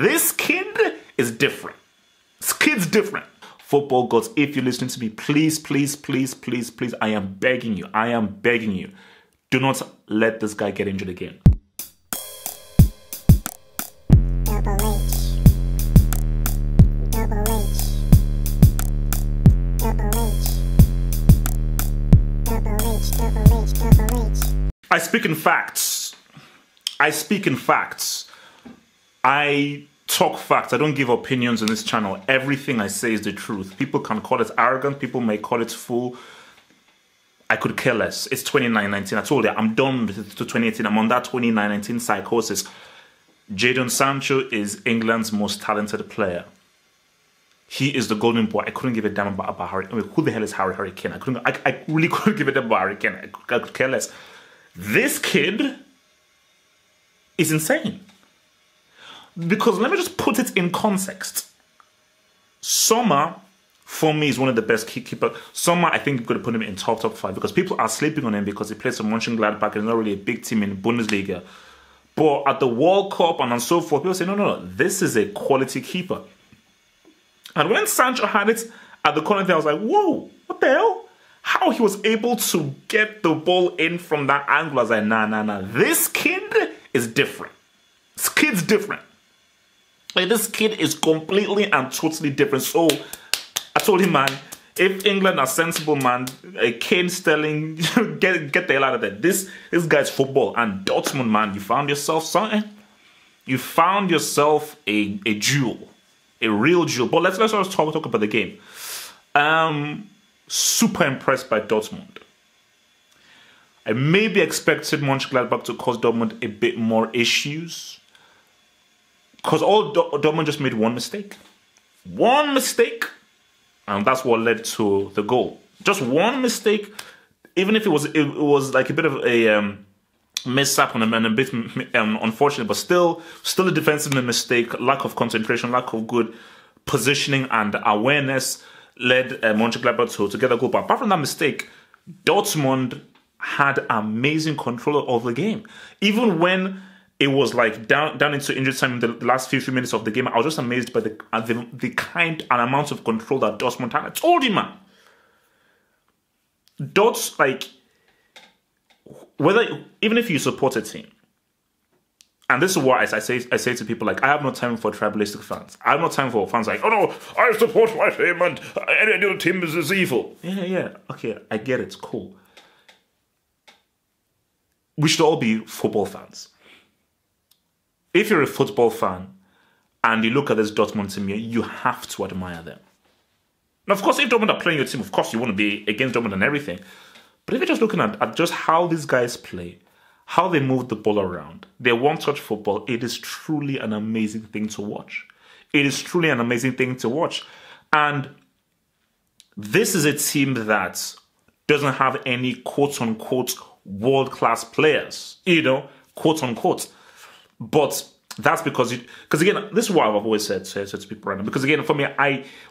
This kid is different. This kid's different. Football gods, if you're listening to me, please, please, please, please, please, I am begging you. I am begging you. Do not let this guy get injured again. Double H. Double H. Double H. Double H. Double H. Double H. I speak in facts. I speak in facts. I talk facts. I don't give opinions on this channel. Everything I say is the truth. People can call it arrogant. People may call it fool. I could care less. It's 2019. I told you, I'm done with 2018. I'm on that 2019 psychosis. Jadon Sancho is England's most talented player. He is the golden boy. I couldn't give a damn about Harry. I mean, who the hell is Harry Kane? I really couldn't give a damn about Harry Kane. I could care less. This kid is insane. Because let me just put it in context. Sommer, for me, is one of the best keepers. Sommer, I think, could have put him in top 5 because people are sleeping on him because he plays for Monchengladbach and not really a big team in Bundesliga. But at the World Cup and so forth, people say, no, this is a quality keeper. And when Sancho had it at the corner there, I was like, whoa, what the hell? How he was able to get the ball in from that angle, I was like, nah. This kid is different. This kid's different. Like, this kid is completely and totally different. So I told him, man, if England are sensible, man, Kane, Sterling, get the hell out of there. This guy's football. And Dortmund, man, you found yourself something. You found yourself a jewel, a real jewel. But let's just talk about the game. Super impressed by Dortmund. I maybe expected Monchengladbach to cause Dortmund a bit more issues. Because Dortmund just made one mistake. One mistake. And that's what led to the goal. Just one mistake. Even if it was like a bit of a mishap and a bit unfortunate, but still a defensive mistake, lack of concentration, lack of good positioning and awareness led Monchengladbach to get a goal. But apart from that mistake, Dortmund had amazing control of the game. Even when it was like down into injury time in the last few minutes of the game, I was just amazed by the kind and amount of control that Dortmund had. I told you, man. Even if you support a team, and this is what I say to people, like, I have no time for tribalistic fans. I have no time for fans like, oh no, I support my team and any other team is evil. Yeah, okay, I get it, cool. We should all be football fans. If you're a football fan and you look at this Dortmund team here, you have to admire them. Now, of course, if Dortmund are playing your team, of course you want to be against Dortmund and everything. But if you're just looking at just how these guys play, how they move the ball around, their one-touch football, it is truly an amazing thing to watch. It is truly an amazing thing to watch. And this is a team that doesn't have any quote-unquote world-class players, quote-unquote. But that's because again, this is what I've always said to people right now. Because again, for me,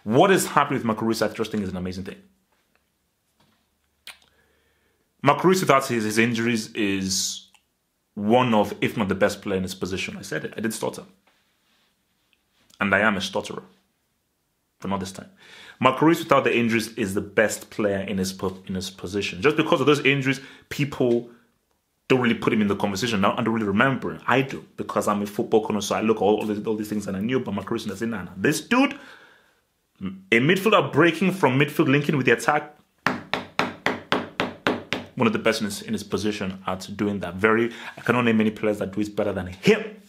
what is happening with Borussia, I just think is an amazing thing. Borussia, without his injuries, is one of, if not the best player in his position. I said it. I did stutter. And I am a stutterer. But not this time. Borussia, without the injuries, is the best player in his position. Just because of those injuries, people don't really put him in the conversation now and don't really remember him. I do, because I'm a football connoisseur. I look at all these things and I knew about Borussia and I said, nah. This dude, a midfielder breaking from midfield, linking with the attack, one of the best in his position at doing that. I cannot name many players that do it better than him.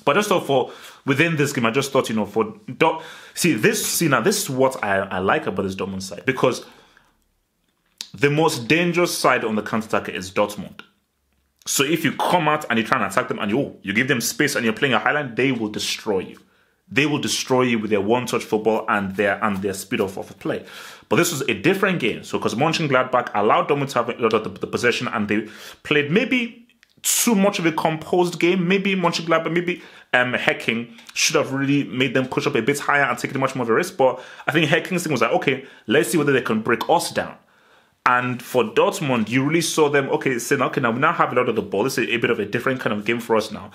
But just thought within this game, I just thought, now this is what I like about this Dortmund side, because the most dangerous side on the counter-attack is Dortmund. So if you come out and you try and attack them and you give them space and you're playing a highline, they will destroy you. They will destroy you with their one-touch football and their speed of play. But this was a different game. So because Monchengladbach allowed Dortmund to have a lot of the possession and they played maybe too much of a composed game. Maybe Monchengladbach, maybe Hecking should have really made them push up a bit higher and taken much more of a risk. But I think Hecking's thing was like, okay, let's see whether they can break us down. And for Dortmund, you really saw them, now we now have a lot of the ball. This is a bit of a different kind of game for us now.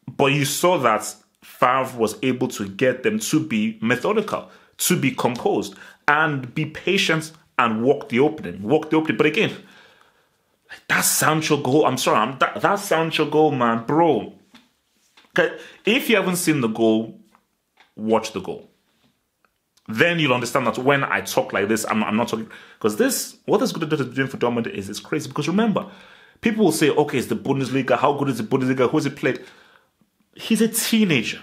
But you saw that Favre was able to get them to be methodical, to be composed, and be patient and walk the opening. But again, that Sancho goal, I'm sorry, that Sancho goal, man, bro. If you haven't seen the goal, watch the goal. Then you'll understand that when I talk like this, I'm not talking, because what this good is doing for Dortmund is crazy. Because remember, people will say, okay, it's the Bundesliga. How good is the Bundesliga? Who's it played? He's a teenager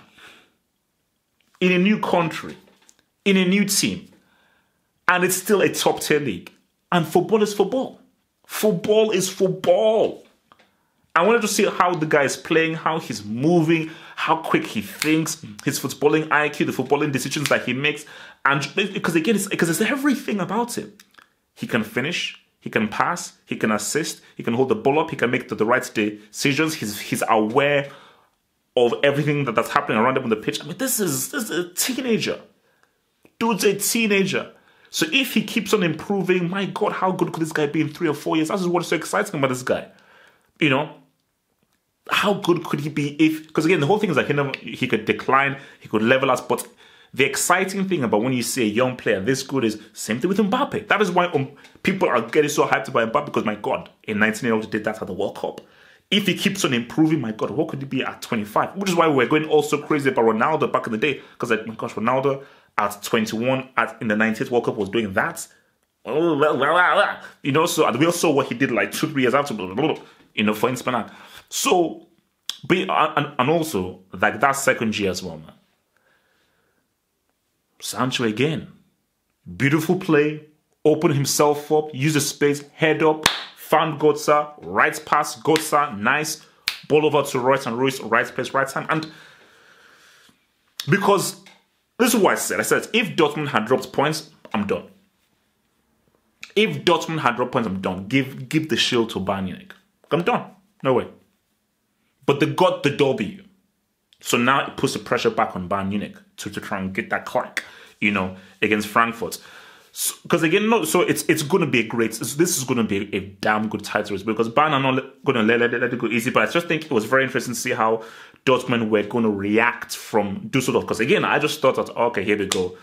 in a new country, in a new team, and it's still a top-tier league. And football is football. Football is football. I wanted to see how the guy is playing, how he's moving, how quick he thinks, his footballing IQ, the footballing decisions that he makes. And because again, it's everything about him. He can finish, he can pass, he can assist, he can hold the ball up, he can make the right decisions. He's aware of everything that's happening around him on the pitch. I mean, this is a teenager. Dude's a teenager. So if he keeps on improving, my God, how good could this guy be in 3 or 4 years? That's what's so exciting about this guy. You know, how good could he be if... Because again, the whole thing is like he could decline, he could level us. But the exciting thing about when you see a young player this good is same thing with Mbappe. That is why people are getting so hyped about Mbappe, because my God, a 19-year-old did that at the World Cup. If he keeps on improving, my God, what could he be at 25? Which is why we're going all so crazy about Ronaldo back in the day. Because, like, my gosh, Ronaldo at 21 in the 98th World Cup was doing that. You know, so we all saw what he did like 2-3 years after, you know, for Inter. So, and also, like that second year as well, man. Sancho again. Beautiful play. Open himself up. Use the space. Head up. Found Götze. Right pass. Götze. Nice. Ball over to Royce, and Royce, right place, right time. And because, this is what I said. I said, if Dortmund had dropped points, I'm done. If Dortmund had dropped points, I'm done. Give the shield to Bayern Munich. I'm done. No way. But they got the W. So now it puts the pressure back on Bayern Munich to try and get that clock, you know, against Frankfurt. Because again, no, so it's going to be this is going to be a damn good title race, because Bayern are not going to let it go easy. But I just think it was very interesting to see how Dortmund were going to react from Düsseldorf. Because again, I just thought that, okay, here we go.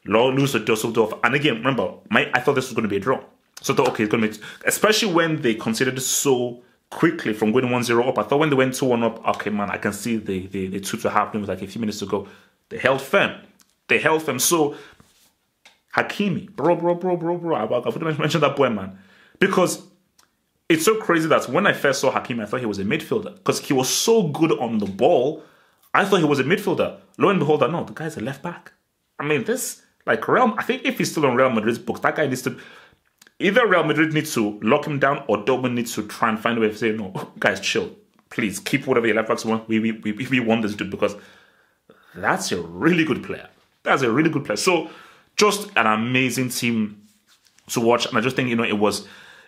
Lose to Düsseldorf. And again, remember, I thought this was going to be a draw. So I thought, okay, it's going to be... Especially when they considered it so quickly from going 1-0 up. I thought when they went 2-1 up, okay, man, I can see the 2-2 happening with like a few minutes to go. They held firm. So, Hakimi, bro. I wouldn't mention that boy, man. Because it's so crazy that when I first saw Hakimi, I thought he was a midfielder. Because he was so good on the ball, I thought he was a midfielder. Lo and behold, no, the guy's a left back. I mean, this, like, I think if he's still on Real Madrid's books, that guy needs to... Either Real Madrid needs to lock him down, or Dortmund needs to try and find a way to say, no, guys, chill. Please, keep whatever your left backs want. We want this dude, because that's a really good player. So, just an amazing team to watch. And I just think, you know, it was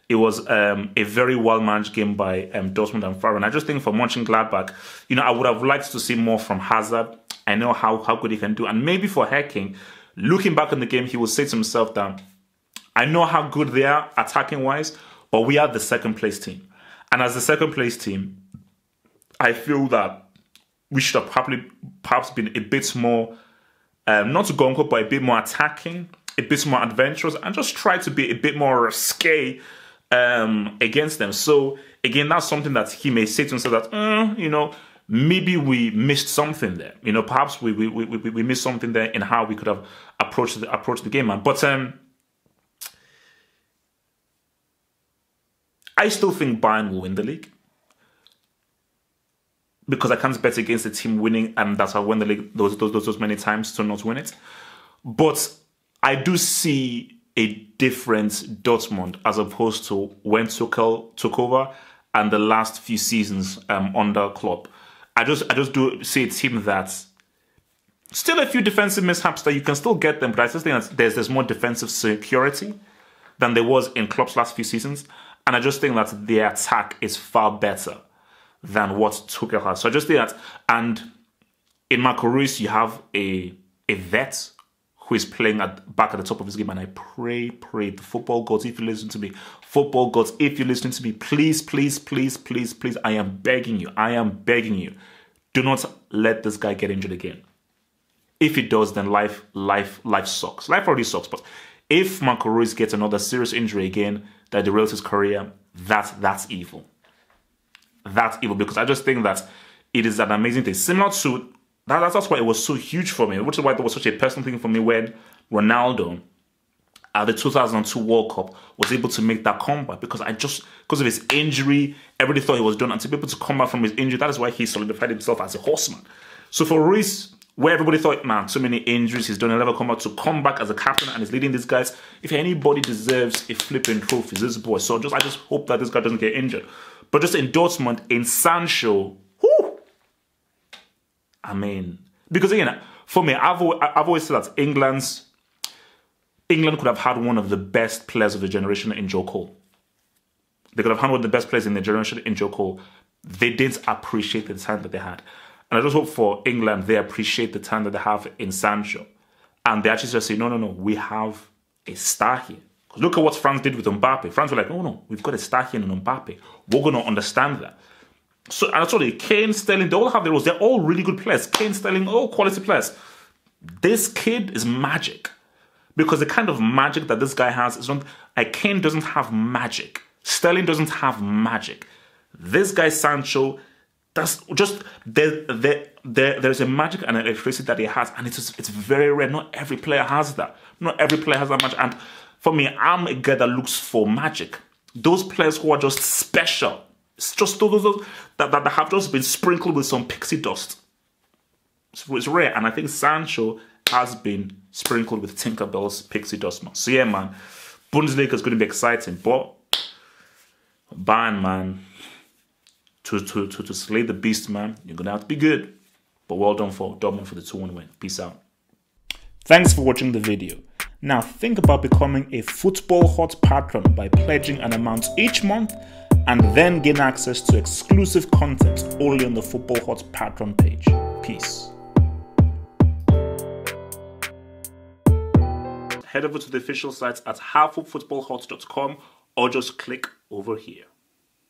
a very well-managed game by Dortmund and Favre. And I just think for Monchengladbach, you know, I would have liked to see more from Hazard. I know how good he can do. And maybe for Hacking, looking back on the game, he will say to himself that, I know how good they are attacking-wise, but we are the second-place team. And as the second-place team, I feel that we should have perhaps been a bit more, not gung-ho, but a bit more attacking, a bit more adventurous, and just try to be a bit more risque against them. So, again, that's something that he may say to himself that, you know, maybe we missed something there. You know, perhaps we missed something there in how we could have approached the game, man. But I still think Bayern will win the league, because I can't bet against the team winning, and that's how I won the league those many times to not win it. But I do see a different Dortmund as opposed to when Tuchel took over and the last few seasons under Klopp. I just do see a team that's still a few defensive mishaps that you can still get them, but I just think that there's more defensive security than there was in Klopp's last few seasons. And I just think that their attack is far better than what Tuchel has. So I just think that, and in Marco Reus, you have a vet who is playing back at the top of his game. And I pray, the football gods, if you listen to me, please, I am begging you, do not let this guy get injured again. If he does, then life sucks. Life already sucks, but if Marco Reus gets another serious injury again that derails his career, that's evil. That's evil, because I just think that it is an amazing thing. Similar to, that's why it was so huge for me, which is why it was such a personal thing for me when Ronaldo, at the 2002 World Cup, was able to make that comeback, because of his injury, everybody thought he was done, and to be able to come back from his injury, that is why he solidified himself as a horseman. So for Reus, where everybody thought, man, so many injuries, he's done a level comeback, to come back as a captain and he's leading these guys. If anybody deserves a flipping trophy, this boy. So I just hope that this guy doesn't get injured. But just in Dortmund, in Sancho, whoo, I mean, because again, for me, I've always said that England could have had one of the best players of the generation in Joe Cole. They could have had one of the best players in the generation in Joe Cole. They didn't appreciate the time that they had. And I just hope for England, they appreciate the time that they have in Sancho. And they actually just say, no, we have a star here. Because look at what France did with Mbappe. France were like, no, we've got a star here in Mbappe. We're going to understand that. So, and that's what Kane, Sterling, they all have their roles. They're all really good players. Kane, Sterling, all quality players. This kid is magic. Because the kind of magic that this guy has is not, like, Kane doesn't have magic. Sterling doesn't have magic. This guy, Sancho, that's just, there's a magic and an electricity that he has, and it's very rare. Not every player has that. Not every player has that magic. And for me, I'm a guy that looks for magic. Those players who are just special. It's just those that have just been sprinkled with some pixie dust. It's rare, and I think Sancho has been sprinkled with Tinkerbell's pixie dust, man. So yeah, man, Bundesliga is going to be exciting, but Bayern, man, to slay the beast, man, you're going to have to be good. But well done for Dortmund for the 2-1 win. Peace out. Thanks for watching the video. Now think about becoming a Football Hot patron by pledging an amount each month and then gain access to exclusive content only on the Football Hot patron page. Peace. Head over to the official site at halffootballhot.com or just click over here.